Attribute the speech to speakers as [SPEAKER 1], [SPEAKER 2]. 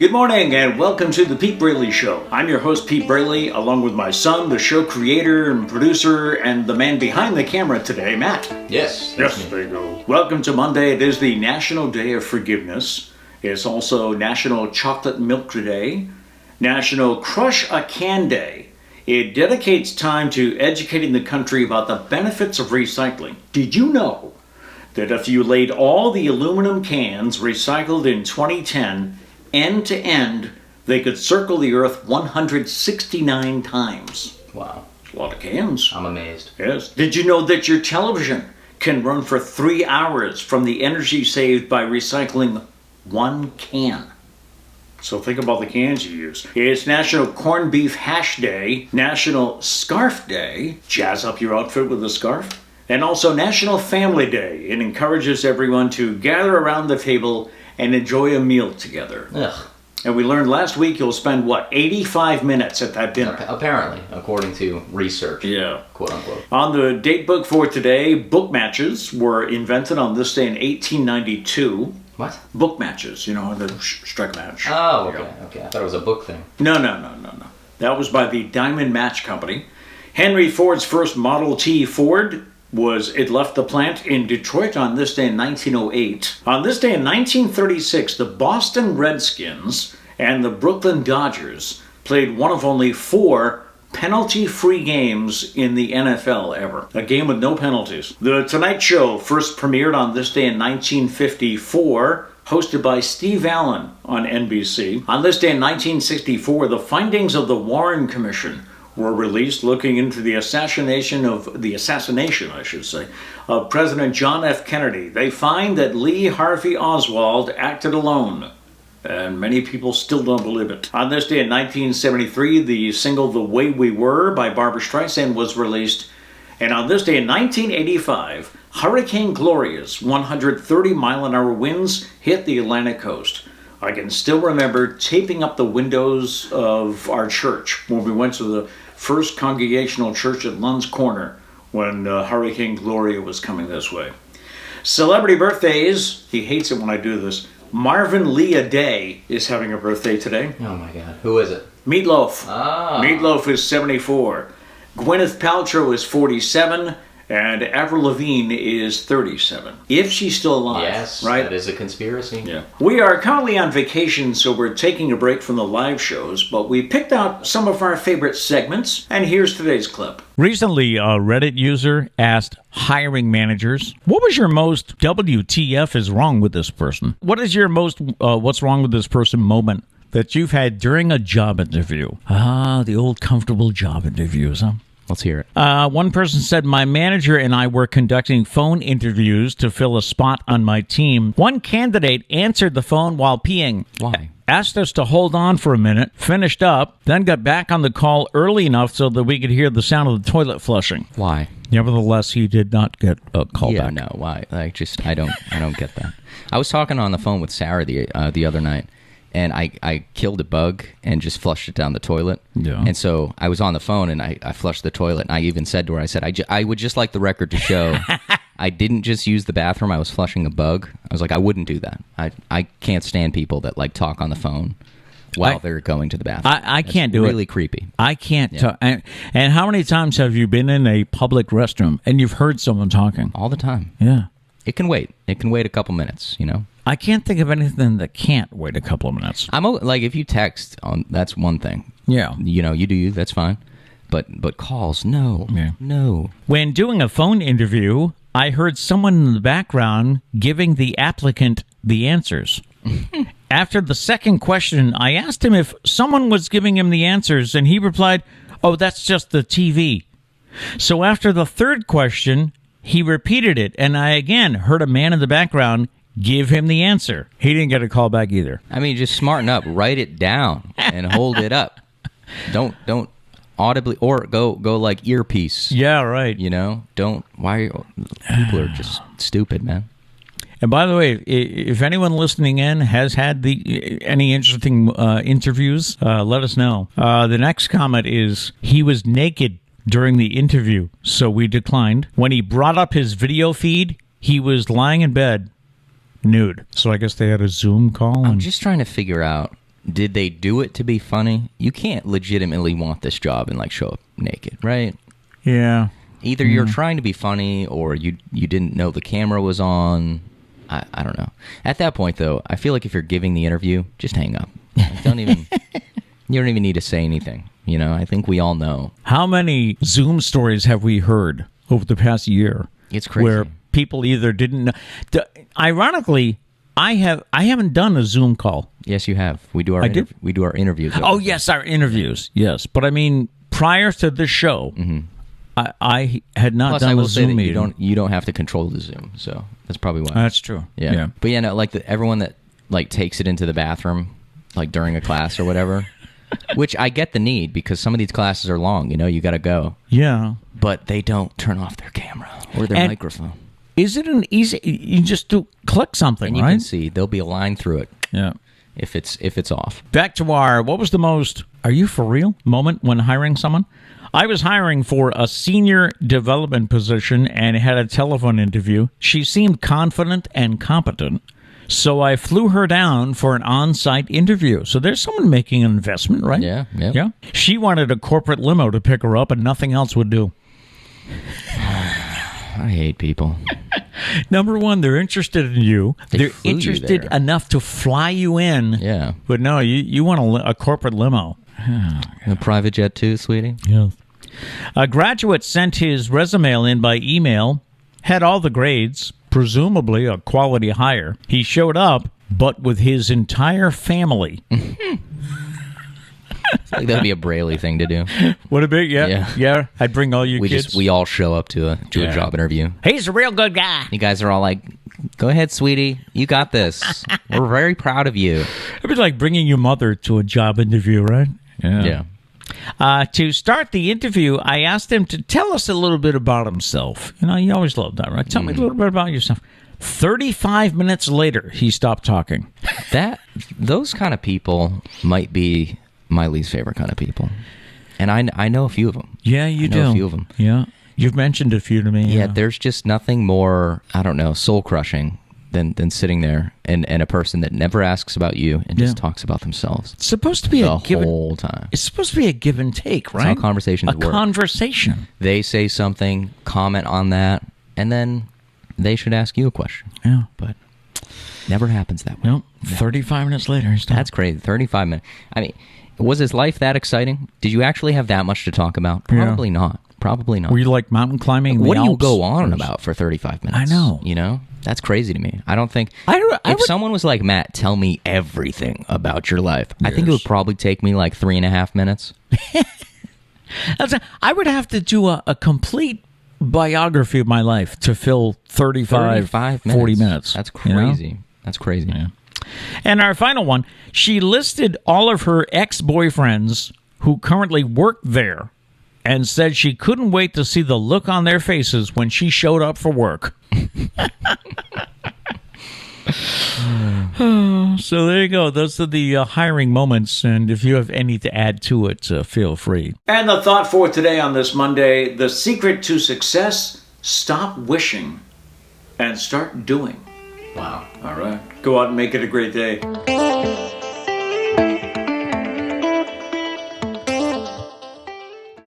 [SPEAKER 1] Good morning and welcome to the Pete Braley Show. I'm your host, Pete Braley, along with my son, the show creator and producer, and the man behind the camera today, Matt.
[SPEAKER 2] Yes,
[SPEAKER 1] there you go. Welcome to Monday. It is the National Day of Forgiveness. It's also National Chocolate Milk Day, National Crush a Can Day. It dedicates time to educating the country about the benefits of recycling. Did you know that if you laid all the aluminum cans recycled in 2010 end to end, they could circle the earth 169 times.
[SPEAKER 2] Wow.
[SPEAKER 1] A lot of cans.
[SPEAKER 2] I'm amazed.
[SPEAKER 1] Yes. Did you know that your television can run for 3 hours from the energy saved by recycling one can? So think about the cans you use. It's National Corned Beef Hash Day, National Scarf Day, jazz up your outfit with a scarf, and also National Family Day. It encourages everyone to gather around the table and enjoy a meal together.
[SPEAKER 2] Ugh.
[SPEAKER 1] And we learned last week you'll spend, 85 minutes at that dinner?
[SPEAKER 2] Apparently, according to research.
[SPEAKER 1] Yeah.
[SPEAKER 2] Quote unquote.
[SPEAKER 1] On the date book for today, book matches were invented on this day in 1892.
[SPEAKER 2] What?
[SPEAKER 1] Book matches, the strike match.
[SPEAKER 2] Oh, okay. I thought it was a book thing.
[SPEAKER 1] No. That was by the Diamond Match Company. Henry Ford's first Model T Ford it left the plant in Detroit on this day in 1908. On this day in 1936, the Boston Redskins and the Brooklyn Dodgers played one of only 4 penalty-free games in the NFL ever. A game with no penalties. The Tonight Show first premiered on this day in 1954, hosted by Steve Allen on NBC. On this day in 1964, the findings of the Warren Commission were released looking into the assassination, of President John F. Kennedy. They find that Lee Harvey Oswald acted alone, and many people still don't believe it. On this day in 1973, the single The Way We Were by Barbra Streisand was released, and on this day in 1985, Hurricane Gloria's 130-mile-an-hour winds hit the Atlantic coast. I can still remember taping up the windows of our church when we went to the First Congregational Church at Lund's Corner when Hurricane Gloria was coming this way. Celebrity birthdays. He hates it when I do this. Marvin Lee Day is having a birthday today.
[SPEAKER 2] Oh my God. Who is it?
[SPEAKER 1] Meatloaf.
[SPEAKER 2] Ah.
[SPEAKER 1] Meatloaf is 74. Gwyneth Paltrow is 47. And Avril Lavigne is 37. If she's still alive.
[SPEAKER 2] Yes,
[SPEAKER 1] right?
[SPEAKER 2] That is a conspiracy.
[SPEAKER 1] Yeah. We are currently on vacation, so we're taking a break from the live shows, but we picked out some of our favorite segments, and here's today's clip.
[SPEAKER 3] Recently, a Reddit user asked hiring managers, what was your most WTF is wrong with this person? What is your most what's wrong with this person moment that you've had during a job interview? The old comfortable job interviews, huh?
[SPEAKER 2] Let's hear it.
[SPEAKER 3] One person said, my manager and I were conducting phone interviews to fill a spot on my team. One candidate answered the phone while peeing.
[SPEAKER 2] Why?
[SPEAKER 3] Asked us to hold on for a minute, finished up, then got back on the call early enough so that we could hear the sound of the toilet flushing.
[SPEAKER 2] Why?
[SPEAKER 3] Nevertheless, he did not get a call back.
[SPEAKER 2] No, why? I don't get that. I was talking on the phone with Sarah the other night. And I killed a bug and just flushed it down the toilet.
[SPEAKER 3] Yeah.
[SPEAKER 2] And so I was on the phone and I flushed the toilet. And I even said to her, I said, I would just like the record to show I didn't just use the bathroom. I was flushing a bug. I was like, I wouldn't do that. I can't stand people that talk on the phone while they're going to the bathroom.
[SPEAKER 3] I can't do it.
[SPEAKER 2] It's really creepy.
[SPEAKER 3] I can't talk. And how many times have you been in a public restroom and you've heard someone talking?
[SPEAKER 2] All the time.
[SPEAKER 3] Yeah.
[SPEAKER 2] It can wait. It can wait a couple minutes,
[SPEAKER 3] I can't think of anything that can't wait a couple of minutes.
[SPEAKER 2] If you text, that's one thing.
[SPEAKER 3] Yeah.
[SPEAKER 2] You do you, that's fine. But calls, no.
[SPEAKER 3] Yeah.
[SPEAKER 2] No.
[SPEAKER 3] When doing a phone interview, I heard someone in the background giving the applicant the answers. After the second question, I asked him if someone was giving him the answers, and he replied, oh, that's just the TV. So after the third question, he repeated it, and I again heard a man in the background give him the answer. He didn't get a call back either.
[SPEAKER 2] I mean, just smarten up. Write it down and hold it up. Don't audibly, or go like earpiece.
[SPEAKER 3] Yeah, right.
[SPEAKER 2] People are just stupid, man.
[SPEAKER 3] And by the way, if anyone listening in has had any interesting interviews, let us know. The next comment is, he was naked during the interview, so we declined. When he brought up his video feed, he was lying in bed nude. So I guess they had a Zoom call.
[SPEAKER 2] I'm just trying to figure out did they do it to be funny? You can't legitimately want this job and like show up naked, right?
[SPEAKER 3] Yeah.
[SPEAKER 2] Either you're trying to be funny or you didn't know the camera was on. I don't know. At that point, though, I feel like if you're giving the interview, just hang up. Like, you don't even need to say anything. You know, I think we all know.
[SPEAKER 3] How many Zoom stories have we heard over the past year?
[SPEAKER 2] It's crazy.
[SPEAKER 3] Where people either didn't know. Ironically, I haven't done a Zoom call.
[SPEAKER 2] Yes, you have. We do our interviews.
[SPEAKER 3] Oh, yes, our interviews. Yes, but I mean, prior to this show, I had not
[SPEAKER 2] Plus,
[SPEAKER 3] done
[SPEAKER 2] I will
[SPEAKER 3] a
[SPEAKER 2] say
[SPEAKER 3] Zoom
[SPEAKER 2] that
[SPEAKER 3] meeting.
[SPEAKER 2] you don't have to control the Zoom, so that's probably why.
[SPEAKER 3] That's true.
[SPEAKER 2] Yeah. But yeah, no, like everyone that like takes it into the bathroom, like during a class or whatever, which I get the need because some of these classes are long. You know, you got to go.
[SPEAKER 3] Yeah.
[SPEAKER 2] But they don't turn off their camera or their microphone.
[SPEAKER 3] Is it an easy? You just click something,
[SPEAKER 2] And you
[SPEAKER 3] right?
[SPEAKER 2] can see there'll be a line through it.
[SPEAKER 3] Yeah.
[SPEAKER 2] If it's off.
[SPEAKER 3] Back to what was the most, are you for real, moment when hiring someone? I was hiring for a senior development position and had a telephone interview. She seemed confident and competent, so I flew her down for an on-site interview. So there's someone making an investment, right?
[SPEAKER 2] Yeah.
[SPEAKER 3] She wanted a corporate limo to pick her up and nothing else would do.
[SPEAKER 2] I hate people.
[SPEAKER 3] Number one, they're interested in you. They're
[SPEAKER 2] flew you
[SPEAKER 3] interested
[SPEAKER 2] there.
[SPEAKER 3] enough to fly you in.
[SPEAKER 2] Yeah.
[SPEAKER 3] But no, you want a corporate limo.
[SPEAKER 2] A private jet too, sweetie?
[SPEAKER 3] Yeah. A graduate sent his resume in by email, had all the grades, presumably a quality hire. He showed up, but with his entire family.
[SPEAKER 2] Like that'd be a Braley thing to do.
[SPEAKER 3] What a bit, yeah. I'd bring all your kids.
[SPEAKER 2] We all show up to a job interview.
[SPEAKER 3] He's a real good guy.
[SPEAKER 2] You guys are all like, "Go ahead, sweetie. You got this. We're very proud of you."
[SPEAKER 3] It'd be like bringing your mother to a job interview, right?
[SPEAKER 2] Yeah.
[SPEAKER 3] To start the interview, I asked him to tell us a little bit about himself. You know, you always love that, right? Tell me a little bit about yourself. 35 minutes later, he stopped talking.
[SPEAKER 2] Those kind of people might be my least favorite kind of people. And I know a few of them.
[SPEAKER 3] Yeah, you do.
[SPEAKER 2] I know a few of them.
[SPEAKER 3] Yeah. You've mentioned a few to me.
[SPEAKER 2] Yeah, there's just nothing more, I don't know, soul-crushing than sitting there and a person that never asks about you and just talks about themselves.
[SPEAKER 3] It's supposed to be
[SPEAKER 2] the whole time.
[SPEAKER 3] It's supposed to be a give and take, right?
[SPEAKER 2] That's how conversations work.
[SPEAKER 3] A conversation.
[SPEAKER 2] They say something, comment on that, and then they should ask you a question.
[SPEAKER 3] Yeah.
[SPEAKER 2] But never happens that way.
[SPEAKER 3] Nope. 35 minutes later, he's done.
[SPEAKER 2] That's crazy. 35 minutes. I mean, was his life that exciting? Did you actually have that much to talk about? Probably not. Probably not.
[SPEAKER 3] Were you like mountain climbing?
[SPEAKER 2] What do you
[SPEAKER 3] Alps?
[SPEAKER 2] go on about for 35 minutes?
[SPEAKER 3] I know.
[SPEAKER 2] You know? That's crazy to me. I don't think... If someone was like, "Matt, tell me everything about your life," I think it would probably take me like 3.5 minutes.
[SPEAKER 3] I would have to do a complete biography of my life to fill 35
[SPEAKER 2] minutes.
[SPEAKER 3] 40 minutes.
[SPEAKER 2] That's crazy.
[SPEAKER 3] You know?
[SPEAKER 2] That's crazy.
[SPEAKER 3] Yeah. And our final one, she listed all of her ex-boyfriends who currently work there and said she couldn't wait to see the look on their faces when she showed up for work. So there you go. Those are the hiring moments. And if you have any to add to it, feel free.
[SPEAKER 1] And the thought for today on this Monday, the secret to success, stop wishing and start doing. Wow. All right. Go out and make it a great day.